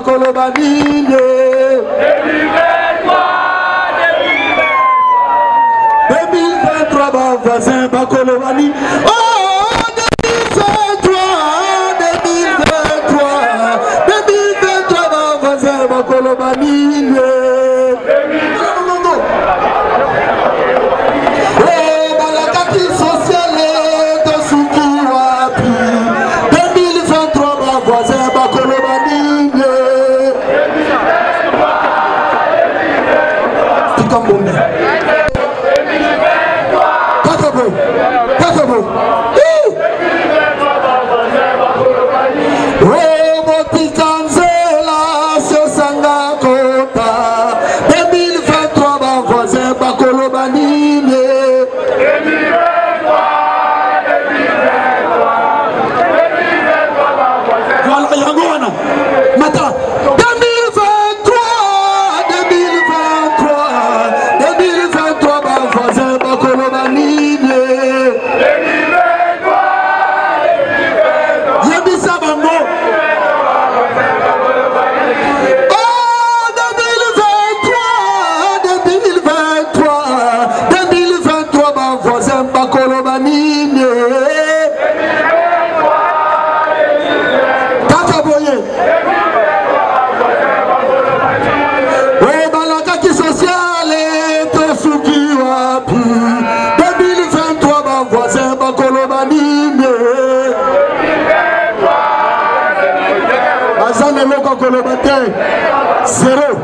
Bakolobanine. 2023 voisin Bakolobani. Oh 2023 voisin Bakolobanine. Zéro.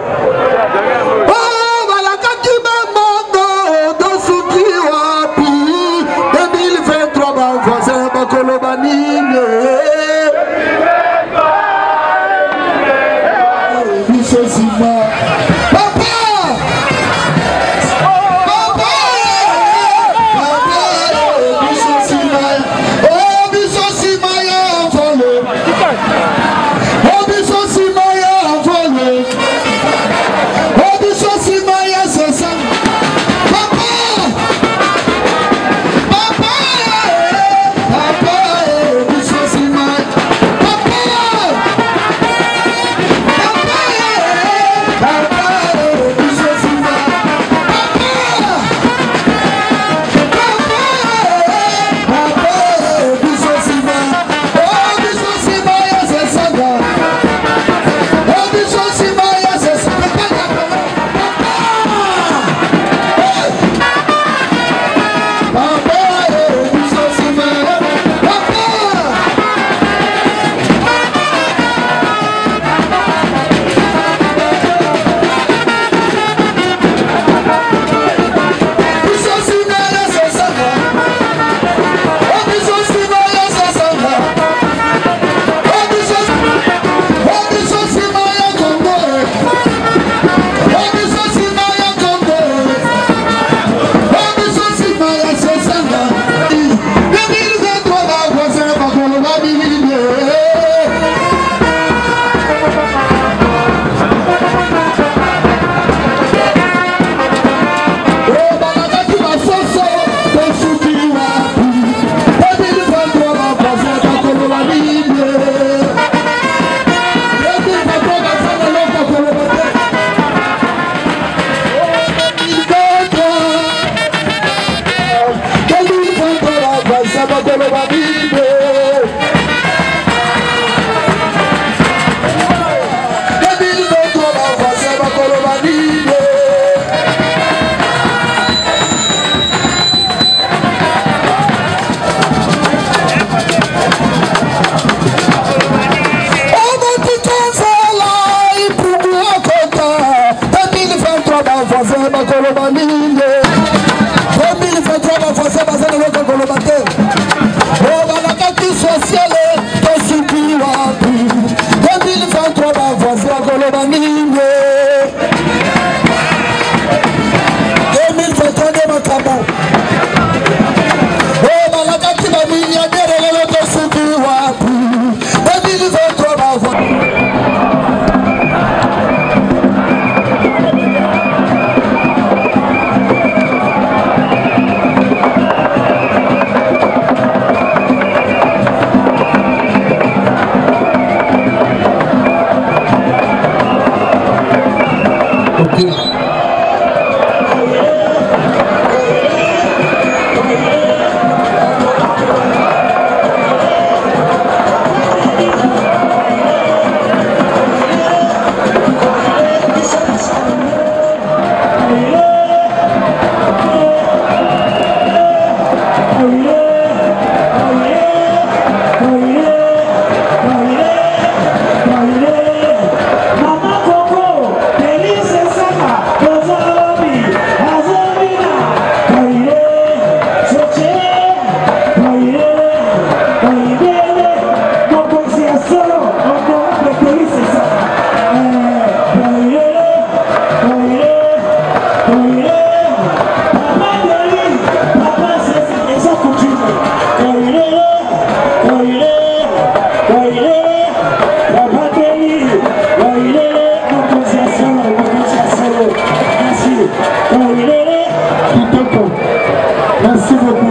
Bakolobanine. 2023 va forcer passer le local Kolobate.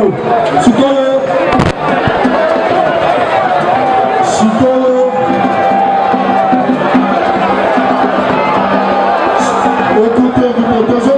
Sikolo. Sikolo. Sikolo. Écoutez, écoutez,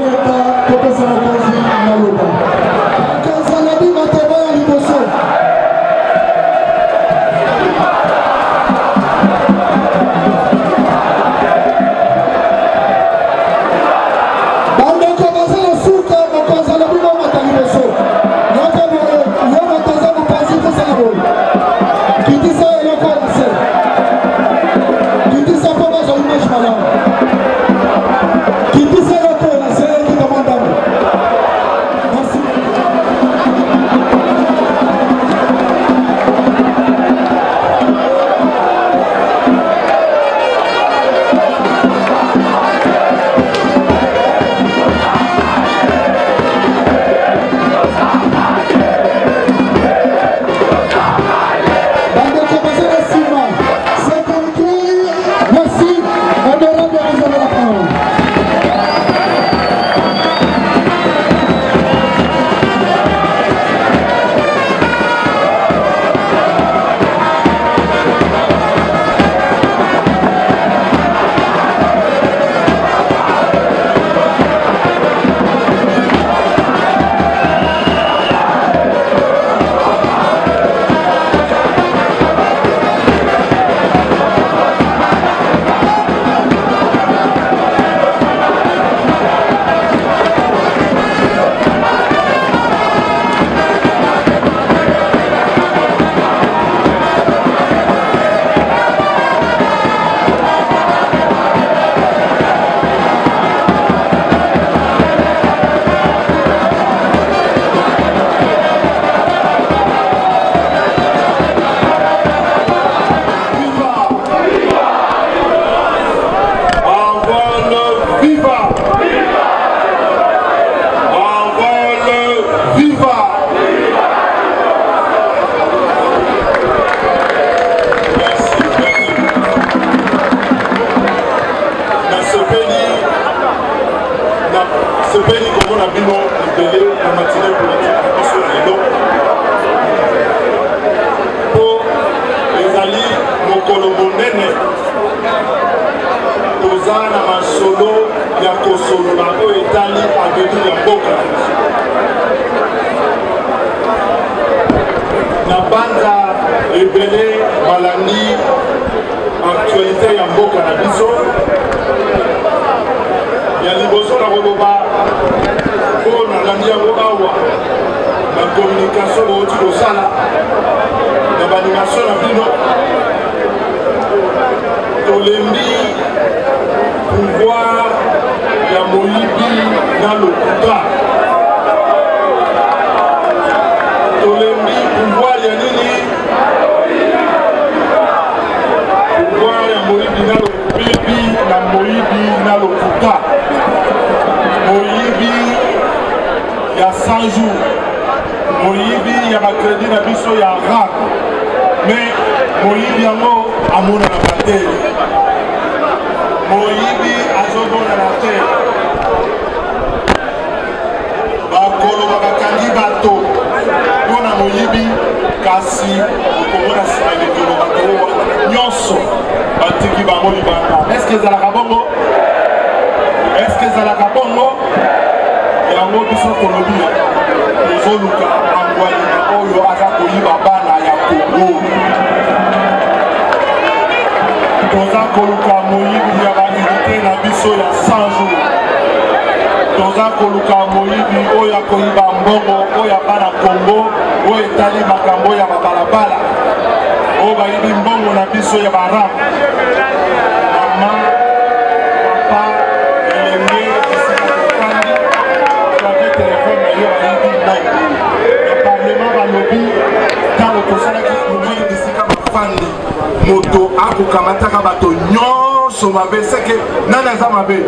moto akukamataka bato nyonso mabe seke nani aza mabe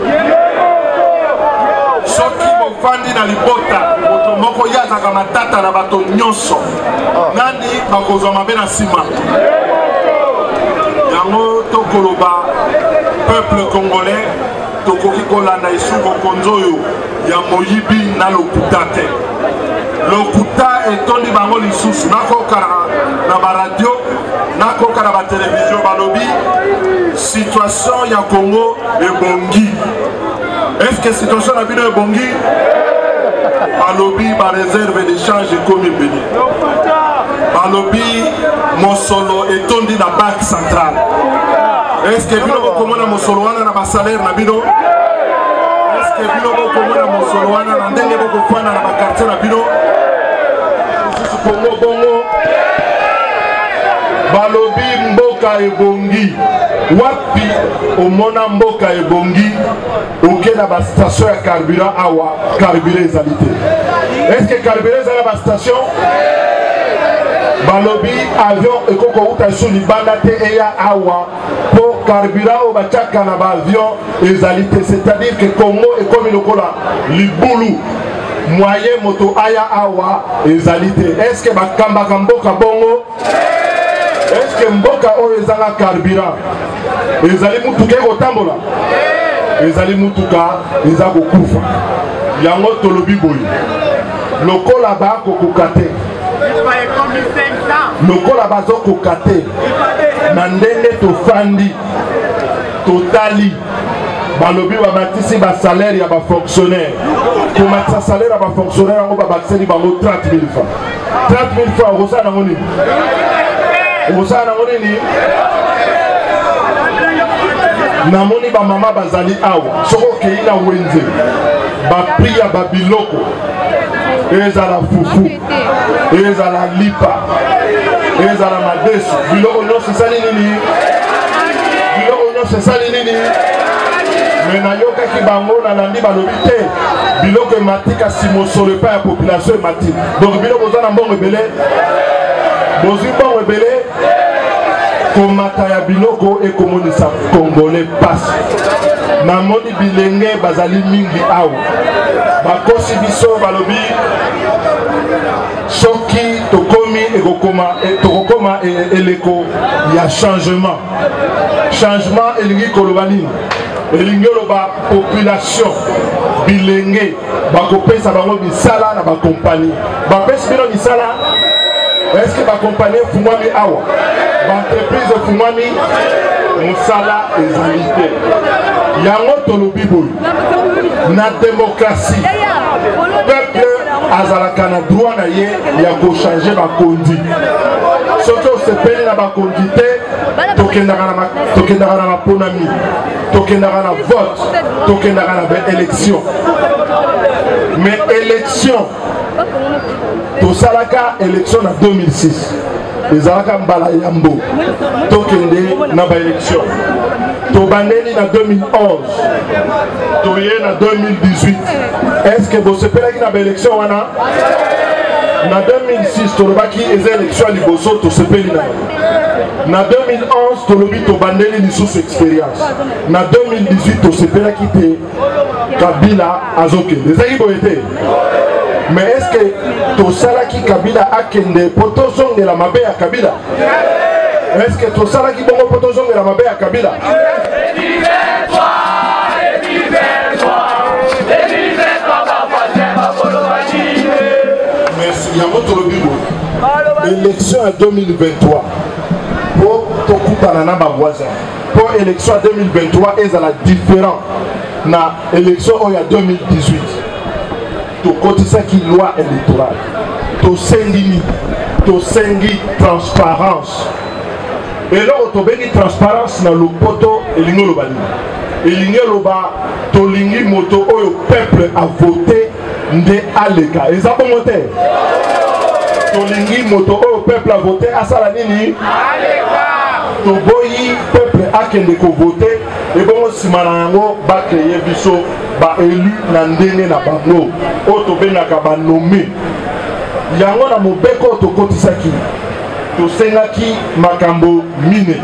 soki bofandi na libota moto moko ye azaka matata na bato nyonso nani bakozwa mabe na nsima yango tokoloba peuple congolais tokoki kolanda esuko konzo oyo ya moyibi na lokuta te lokuta etondi bango lisusu nakoka na baradio nakoka na batelevizio balobi situation ya Congo ebongi. Est-ce que situation na bino ebongi? Balobi ba réserve d'échange ekomi béni. Balobi mosolo etondi na banque centrale. Est-ce que bino bokomona mosolo wana na basalaire na bino? Est-ce que bino bokomona mosolo wana na ndenge bokofana na bakartier na bino? Congo bongo balobi mboka ebongi. Wapi omona mboka ebongi oke na ba station ya carburant awa carburant ezalité. Est-ce que carburant ezala ba station? Balobi avion ekoko uta sur libanda te eya awa pour carburant o bachaka na ba avion ezalité, c'est-à-dire que Congo ekomi lokola libulu moyen moto aya awa ezalité. Est-ce que bakamba mboka bongo? Est-ce que mboka o ezala carburant ezali mutuka ekotambola? Ezali mutuka eza kokufa. Yango tolobi boyi lokola bakokoka te, lokola bazokoka te na ndenge tofandi totali balobi bamatisi basalaire ya bafonctionnaire komatisa salaire ya bafonctionnaire yango babakiseli bango 30 000 francs. 30 000 francs okosala nango nini? Okosala nango nini? Namoni ba mama bazali awa soko kei na wenze bapri ya babiloko ezala fufu ezala lipa ezala madesu biloko nyonso esali nini? Biloko nyonso esali nini? Me nayokaki bango nalandi balobi te biloko emati kasi mosolo epai ya population emati. Donc biloko oza na mbongo ebele, bozwi mbongo ebele, komata ya biloko ekomonisa Congolais pasi. Namoni bilenge bazali mingi awa bakosi biso balobi soki tokomi tokokoma eleko ya changement. Changement elingi koloba nini? Elingi oloba population bilenge bakopesa bango bisala na bakompani. Bapesi bino bisala? Est-ce que bakompani efungwami awa? Baentreprise efungwami? Mosala ezali te. Yango tolobi boyi na démocratie peuple azalaka na droit na ye ya kochange bakondi. Soki osepeli na bakondi te tokendaka na maponami, tokendaka na vote, tokendaka na baélection. Mais élection tosalaka élection na 2006 ezalaka mbala ya mbo tokende na baélection. Tobandeli na 2011 toye na 2018. Est-ce que vous sepelaki na baélection wana? Na 2006 tolobaki eza élection ya liboso tosepeli na 2011 tolobi tobandeli lisusu expérience. Na 2018 tosepelaki te Kabila azokende. Ezaki boye te? Mais est-ce que tosalaki Kabila akende po tozongela mabe ya Kabila? Est-ce que tosalaki bongo po tozongela mabe ya Kabila? Merci. Yango tolobi boye élection en 2023 pour tokutana na ba voisin. Pour élection en 2023 ezala différent na élection oyo ya 2018. Tokotisaki loi électorale tosengi transparence eloko tobengi transparence na lopoto elingi oloba nini? Elingi oloba tolingi moto oyo peuple a voté nde aleka. Eza bongo te? Tolingi moto oyo peuple a voté asala nini? Aleka. Toboyi peuple akende ko voté ebongo nsima na yango bakreye biso baélu na ndenge na bango oyo tobengaka banome. Yango na mobeko tokotisaki tosengaki makambo mine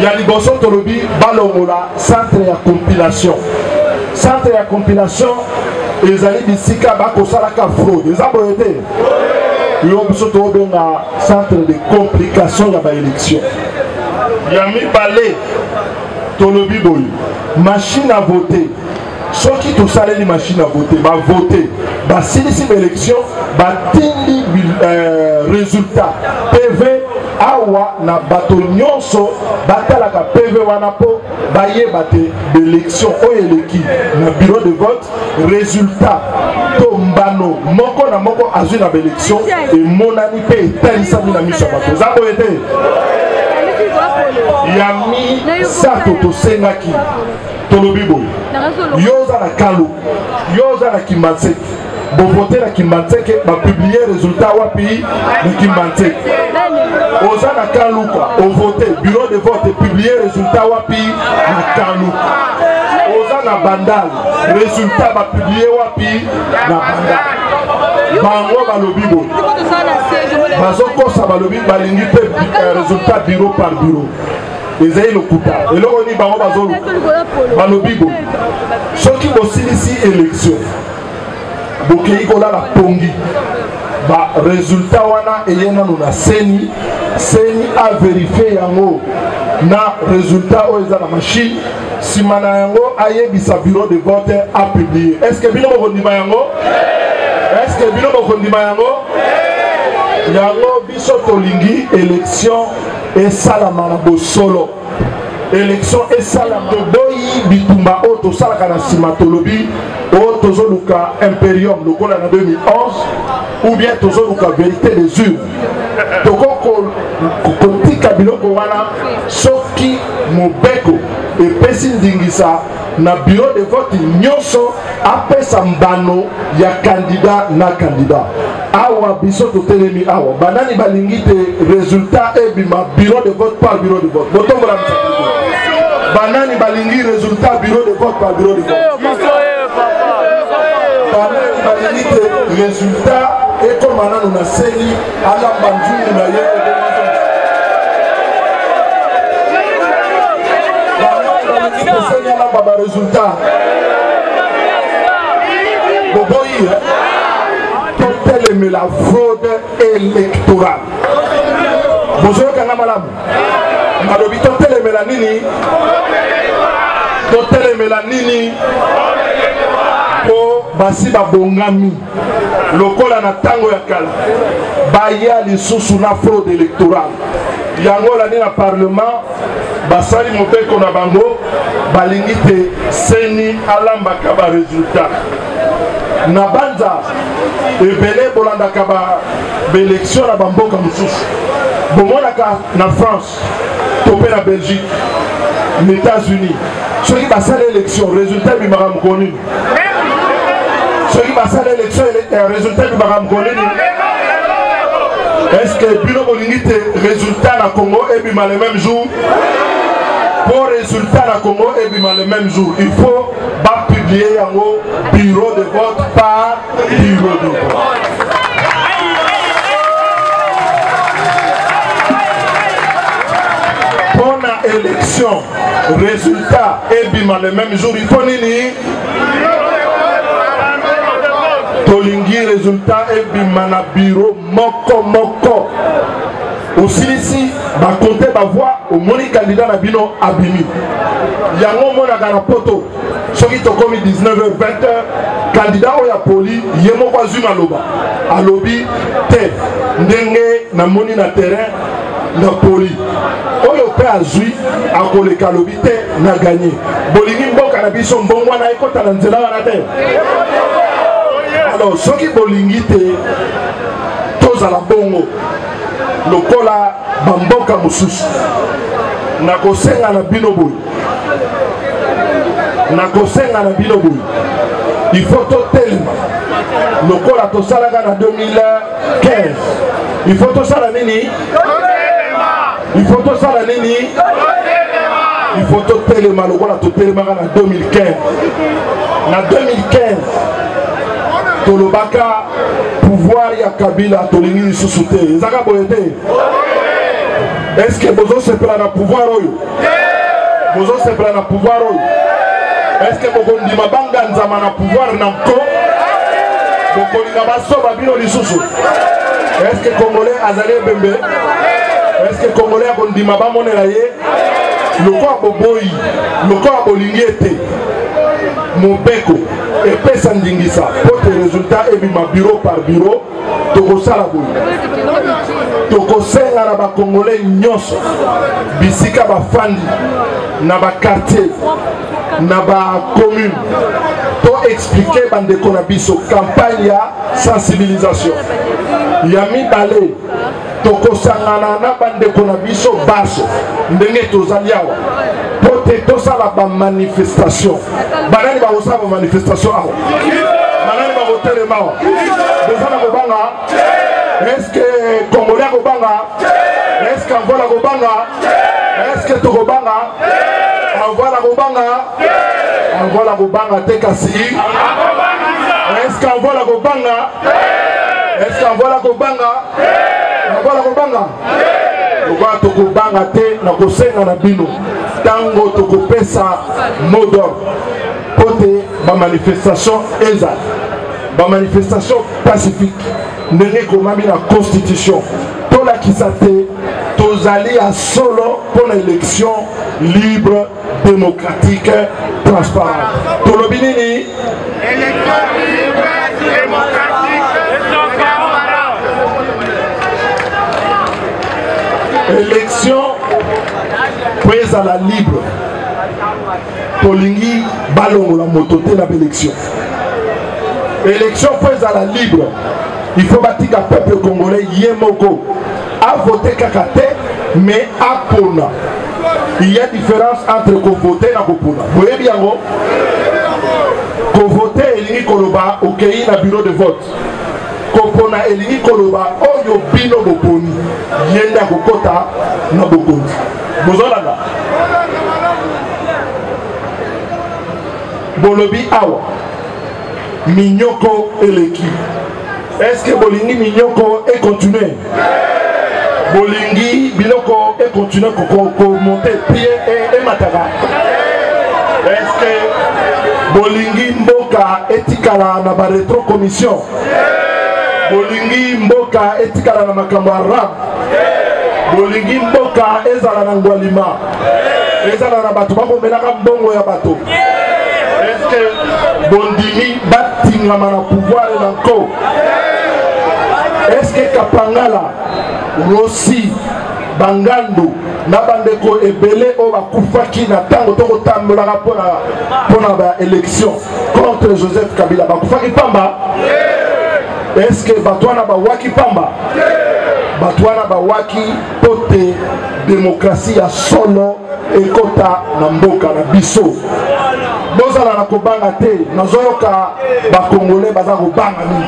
ya liboso tolobi balongola centre ya compilation. Centre ya compilation ezali bisika bakosalaka fraude. Eza boye te? Yo biso tobenga centre de complication ya baélection. Ya mibale tolobi boye machine à voter soki tosaleli machine à voter bavote basilisi baélection batindi résultat PV awa na bato nyonso batalaka PV wana po bayeba te d'élection oyo eleki na bureau de vote résultat to mbano moko na moko azwi na baélection emonani mpe etalisami na miso ya bato eza boye te yami sato tosengaki tolobi boye yo oza na kalu yo oza na Kimbanseke bovote na Kimbanseke bapublie résultat wapi na Kimbanseke oza na Kaluka ovote bureau de vote publie résultat wapi na Kaluka oza na Bandal résultat bapublie wapi na Bandal bango balobi boye bazokosa balobi balingi mpe résultat bureau par bureau ezali lokuta eloko ni bango bazoluka balobi boye soki bosilisi élection bokei kolala pongi ba résultat wana eye nanu na seni a vérifié yango na résultat oyo eza na machine nsima na yango ayebisa bureau de vote a publié. Est-ce que bino bokondima yango? Est-ce que bino bokondima yango? Yango biso tolingi élection esalama na bosolo. Élection esalama toboyi bitumba oyo tosalaka na nsima tolobi oyo tozoluka imperium lokola na 2011 ou bien tozoluka vérité des urnes tokotika biloko wana soki mobeko epesi ndingisa na bureau de vote nyonso apesa mbano ya candidat na candidat awa biso totelemi awa banani balingi te résultat ebima bureau de vote par bureau de vote botombola msakiko banani balingi résultat bureau de vote par bureau de vote banani balingi te résultat ekoma nanu na seni alamba nzungu na ye seni alamba barésultat boboyi totelemela fraude électorale bozoyokanga malamu malobi totelemela nini totelemela nini po basi babongami lokola na tango ya kala baya lisusu na fraude électorale yango lani na parlement basali mobeko na bango balingi te seni alambaka barésultat na banza ebele bolandaka baélection na bamboka mosusu bomonaka na France to mpe na Belgique na États-Unis soki basala élection résultat ebimaka mokolo nini soki basala élection résultat ebimaka mokolo nini est-ce que bino bolingi te résultat na Congo ebima le même jour pour résultat na Congo ebima le même jour il faut bapublier yango bureau de vote par bureau de vote. Pour la élection résultat ebima le même jour il faut nini tolingi résultat ebima na bureau moko moko osilisi bakonte bavoix omoni candidat na bino abimi yango omonaka na poto soki tokomi 19h 20h candidat oyo apoli ye moko azwi maloba alobi te ndenge namoni na terrain na poli oyo mpe azwi akoleka alobi te na ganye bolingi mboka na biso mbongo wana ekota na nzela wana te. Alors soki bolingi te tozala bongo lokola bamboka mosusu nakosenga na bino boye il faut totelema lokola tosalaka na 2015 il faut tosala nini il faut tosala nini il faut totelema lokola totelemaka na 2015 na 2015 tolobaka pouvoir ya Kabila tolingi lisusu te ezaka boye te. Est-ce que bozosepela na pouvoir oyo bozosepela na pouvoir oyo est-ce que bokondima banganzama na pouvoir na nko bokolinga basoba bino lisusu est-ce que congolais azali ebembe est-ce que congolais akondima bamonela ye lokola boboyi lokola bolingi ete mobeko epesa ndingisa po te résultat ebima bureau par bureau tokosala boye tokosenga na bakongolais nyonso bisika bafandi na bakartier na bacommune to expliquer bandeko na biso campagne ya sensibilisation ya mibale tokosangana na bandeko na biso baso ndenge tozali awa po te tosala bamanifestation banani bakosala bamanifestation awa banani bakotelema awa deza na kobanga est-ce que congolais kobanga est-ce que angola kobanga est-ce que tokobanga angola kobanga angola kobanga te kasi est-ce que angola kobanga est-ce que angola kobanga angola kobanga okola tokobanga te na kosenga na bino tango tokopesa mot d'ordre po te bamanifestation ezali bamanifestation pacifique ndenge ekomami na constitution tolakisa te tozali ya solo pour l'élection libre, démocratique, transparente. Tolobi nini? Élection libre, démocratique et transparente. Élection prise à la libre. Tolingi balongo la mototé na élection. Élection prise à la libre. Il faut bâtir un peuple congolais yemoko a voté kakate mais a pona. Il y a différence entre voter et kopona. Vous voyez bien, voter et koloba au pays na bureau de vote. Kopona et koloba oyo bino boponi. Yenda kokota na bokondi. Bozolanga. Bolobi awa. Minyoko eleki. Est-ce que Bolingi Minyoko est continué? Bolingi Biloko est continué pour monter pied et matara. Est-ce que Bolingi Mboka etikala na ba rétro commission? Bolingi Mboka etikala na makambo arabe? Bolingi Mboka ezala na ngwalima? Ezala na bato bakomelaka mbongo ya bato? Est-ce que Bondimi batingama na pouvoir et nanko? Est-ce que Kapangala, Rossi, Bangando, Nabandeko ebele o bakufaki na tango toko tambolaka pona ba élection contre Joseph Kabila bakufaki pamba? Est-ce que Batouana bawaki pamba? Batouana bawaki pote démocratie ya solo ekota na mboka na biso. Bozala na kobanga te nazoyoka bakongolais baza kobanga ni.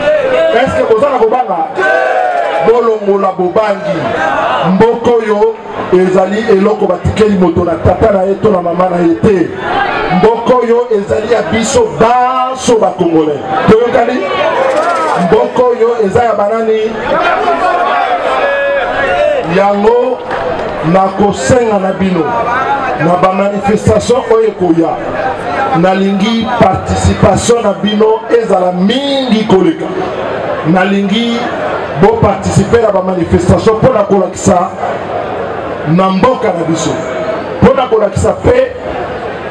Est-ce que bozala kobanga? Bolongola bobangi mboko yo ezali eloko batikeli moto na tata na eto na mama na ete. Mboko yo ezali ya biso baso bakongolais. Toyokani? Mboko yo ezali ya banani? Yango na kosenga na bino na ba manifestation oyo koya nalingi participation na bino ezala mingi koleka nalingi bo participer na ba manifestation pona kolakisa na mboka na biso pona kolakisa pe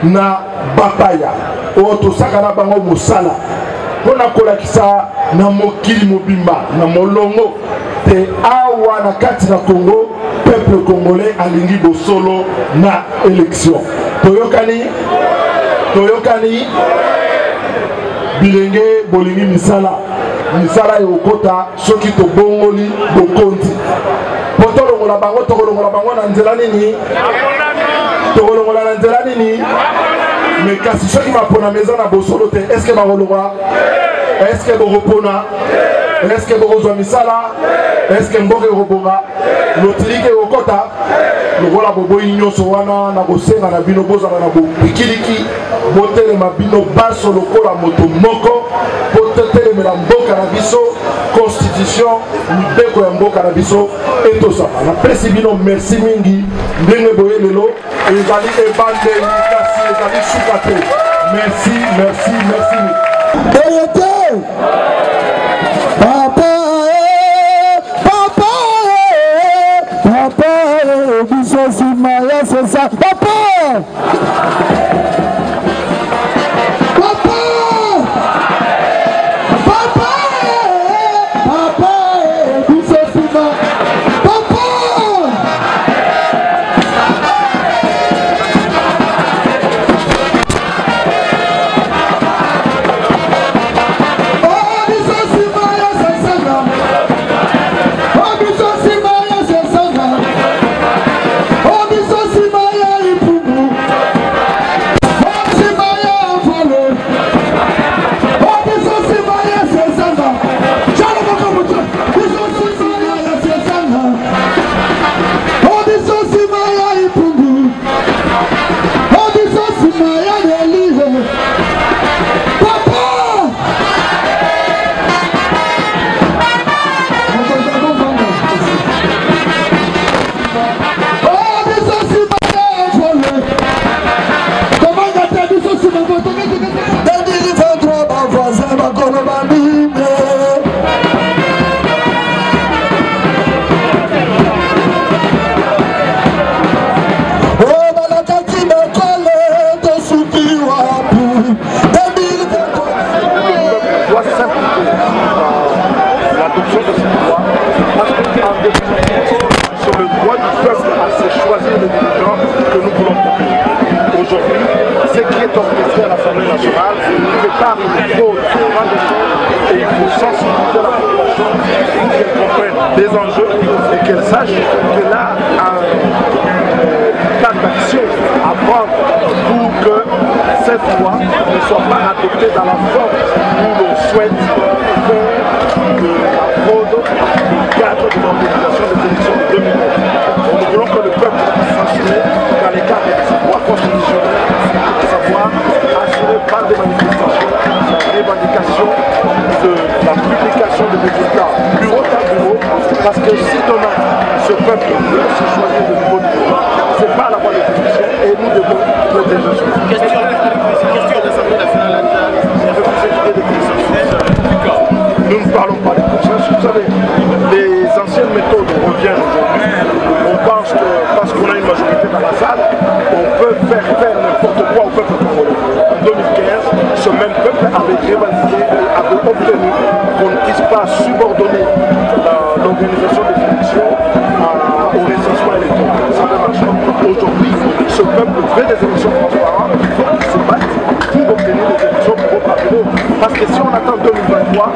na bataya oyo tosaka na bango mosala pona kolakisa na mokili mobimba na molongo te awa na kati na Congo peuple congolais alingi bosolo na élection. Toyokani bilenge bolingi misala yokota soki to bongoli bokonti. Potolongola bango tokolongola bango na nzela nini? Tokolongola na nzela nini? Mais kasi soki mapona meza na bosolo te, est-ce que bakolongola? Est-ce que bokopona? Est-ce que boko misala? Est-ce que mboke robonga? Lotilike okota? Lokola bobo nyonso wana na kosenga na bino bozana na bikiliki botele mabino baso lokola moto moko potele mela mboka na biso constitution mibeko ya mboka na biso etosaka na pesi bino merci mingi ndenge boye lelo ezali ebande kasi ezali sukate merci C'est ça, papa! des enjeux et qu'elle sache qu'elle a un cadre d'action à prendre pour que cette loi ne soit pas adoptée dans la forme où l'on souhaite faire de la fraude du cadre de l'organisation des élections de 2009. Nous voulons que le peuple puisse s'assurer dans les cadres de ses droits constitutionnels, à savoir assuré par des manifestations, des revendications de la publication des résultats bureau par bureau, parce que si demain ce peuple veut se choisir de nouveau bureau, c'est pas la voie de l'élection et nous devons protéger ce peuple. Question de l'Assemblée nationale, nous ne parlons pas de consensus. Vous savez, les anciennes méthodes reviennent aujourd'hui. On pense que parce qu'on a une majorité dans la salle, on peut faire n'importe quoi au peuple congolais. En 2015, ce même peuple avait revendiqué, avait obtenu qu'on ne puisse pas subordonner l'organisation des élections au recensement électoral. Ça ne marche pas. Aujourd'hui, ce peuple veut des élections transparentes, il faut qu'il se batte pour obtenir des élections bureau par bureau. Parce que si on attend 2023,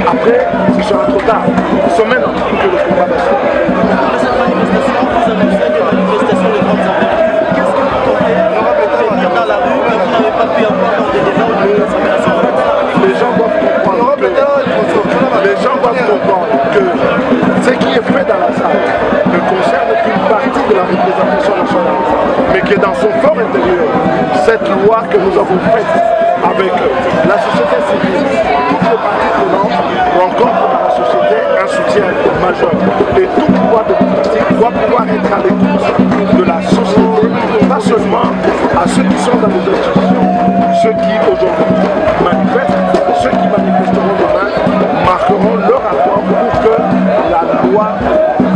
après, ce sera trop tard. Nous sommes maintenant que le combat d'action. Après cette manifestation, vous annoncez des manifestations de grandes envergures. Qu'est-ce que vous comptez obtenir dans la rue que vous n'avez pas pu avoir dans des débats au niveau de l'Assemblée nationale? Les gens doivent comprendre que ce qui est fait dans la salle ne concerne qu'une partie de la représentation nationale, mais que dans son fort intérieur, cette loi que nous avons faite avec la société civile, toutes les parties prenantes, rencontrent dans la société un soutien majeur. Et tout pouvoir démocratique doit pouvoir être à l'écoute de la société, pas seulement à ceux qui sont dans les institutions, ceux qui aujourd'hui manifestent, ceux qui manifesteront demain marqueront leur apport pour que la loi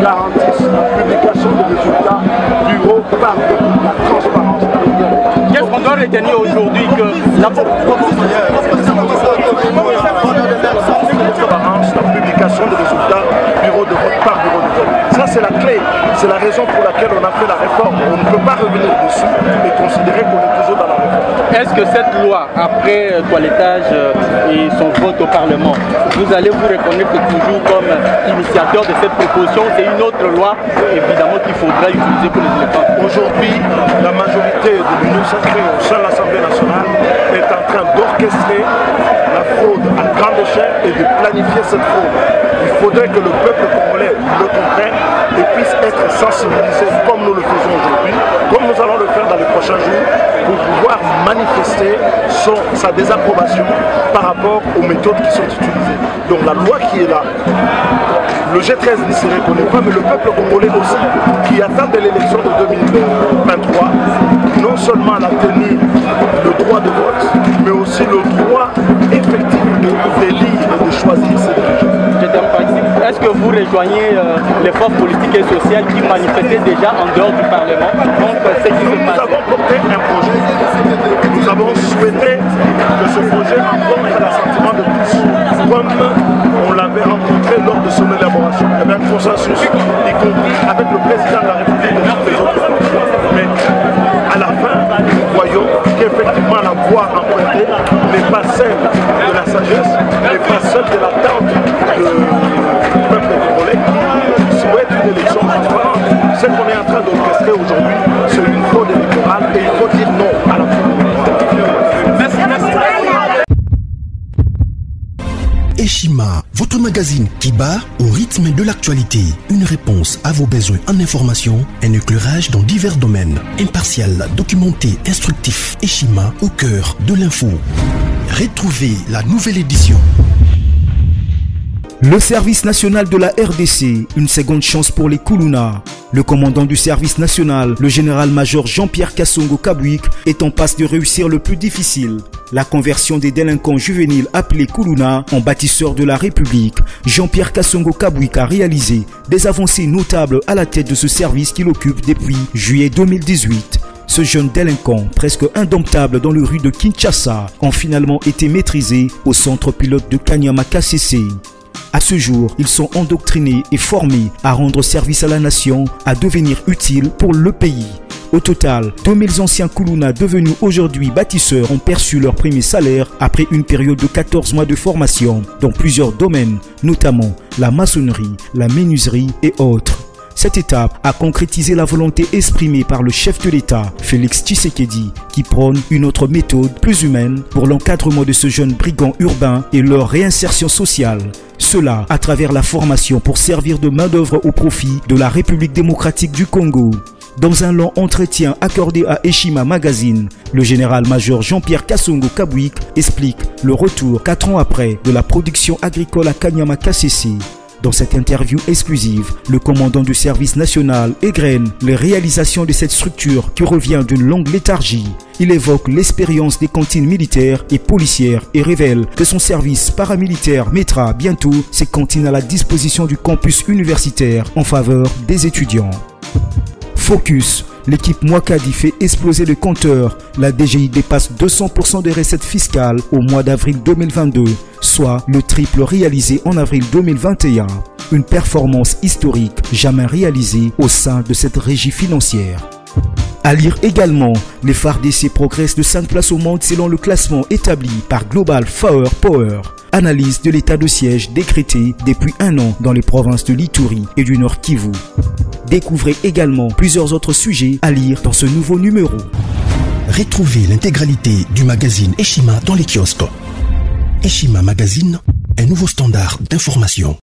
garantisse la publication des résultats bureau par bureau, la transparence. Qu'est-ce qu'on doit retenir aujourd'hui que la publication des résultats bureau de vote par bureau de vote. Ça c'est la clé, c'est la raison pour laquelle on a fait la réforme. On ne peut pas revenir dessus et considérer qu'on est toujours dans la réforme. Est-ce que cette loi, après toilettage et son vote au Parlement, vous allez vous reconnaître toujours comme initiateur de cette proposition? C'est une autre loi, évidemment, qu'il faudra utiliser pour les élections. Aujourd'hui, la majorité de l'Union sacrée au sein de l'Assemblée nationale est en train d'orchestrer la fraude à grande échelle et de planifier cette fraude. Il faudrait que le peuple congolais le comprenne et puisse être sensibilisé comme nous le faisons aujourd'hui, comme nous allons le faire dans les prochains jours, pour pouvoir manifester sa désapprobation par rapport aux méthodes qui sont utilisées. Donc la loi qui est là, le G13 ne se reconnaît pas, mais le peuple congolais aussi, qui attend de l'élection de 2023, non seulement à la tenue le droit de vote, mais aussi le droit effectif d'élire et de choisir ses dirigeants. Est-ce que vous rejoignez les forces politiques et sociales qui manifestaient déjà en dehors du Parlement contre ce qui se passe? Nous avons porté un projet, nous avons souhaité que ce projet rencontre l'assentiment de tous, comme on l'avait rencontré lors de son élaboration. Il y avait un consensus, y compris avec le président de la République et toutes les autres. Mais à la fin, nous voyons qu'effectivement la voie empruntée n'est pas celle de la sagesse, n'est pas celle de l'attente du peuple congolais qui souhaite une élection transparente. Ce qu'on est en train d'orchestrer aujourd'hui, c'est une fraude électorale et il faut dire non à la fraude électorale. Merci. Eshima, votre magazine qui bat au rythme de l'actualité. Une réponse à vos besoins en information, un éclairage dans divers domaines. Impartial, documenté, instructif. Eshima au cœur de l'info. Retrouvez la nouvelle édition. Le service national de la RDC, une seconde chance pour les Kuluna. Le commandant du service national, le général-major Jean-Pierre Kassongo Kabouik, est en passe de réussir le plus difficile. La conversion des délinquants juvéniles appelés Kuluna en bâtisseurs de la République. Jean-Pierre Kassongo Kabouik a réalisé des avancées notables à la tête de ce service qu'il occupe depuis juillet 2018. Ce jeune délinquant, presque indomptable dans les rues de Kinshasa, ont finalement été maîtrisés au centre pilote de Kanyama KCC. À ce jour, ils sont endoctrinés et formés à rendre service à la nation, à devenir utiles pour le pays. Au total, 2000 anciens Kuluna devenus aujourd'hui bâtisseurs ont perçu leur premier salaire après une période de 14 mois de formation dans plusieurs domaines, notamment la maçonnerie, la menuiserie et autres. Cette étape a concrétisé la volonté exprimée par le chef de l'État, Félix Tshisekedi, qui prône une autre méthode plus humaine pour l'encadrement de ce jeune brigand urbain et leur réinsertion sociale. Cela à travers la formation pour servir de main-d'œuvre au profit de la République démocratique du Congo. Dans un long entretien accordé à Eshima Magazine, le général-major Jean-Pierre Kassongo Kabouik explique le retour 4 ans après de la production agricole à Kanyama KCC. Dans cette interview exclusive, le commandant du service national égrène les réalisations de cette structure qui revient d'une longue léthargie. Il évoque l'expérience des cantines militaires et policières et révèle que son service paramilitaire mettra bientôt ses cantines à la disposition du campus universitaire en faveur des étudiants. Focus. L'équipe Mwakadi fait exploser le compteur. La DGI dépasse 200% des recettes fiscales au mois d'avril 2022, soit le triple réalisé en avril 2021. Une performance historique jamais réalisée au sein de cette régie financière. À lire également, les FARDC progressent de 5 places au monde selon le classement établi par Global Power. Analyse de l'état de siège décrété depuis 1 an dans les provinces de l'Ituri et du Nord Kivu. Découvrez également plusieurs autres sujets à lire dans ce nouveau numéro. Retrouvez l'intégralité du magazine Eshima dans les kiosques. Eshima Magazine, un nouveau standard d'information.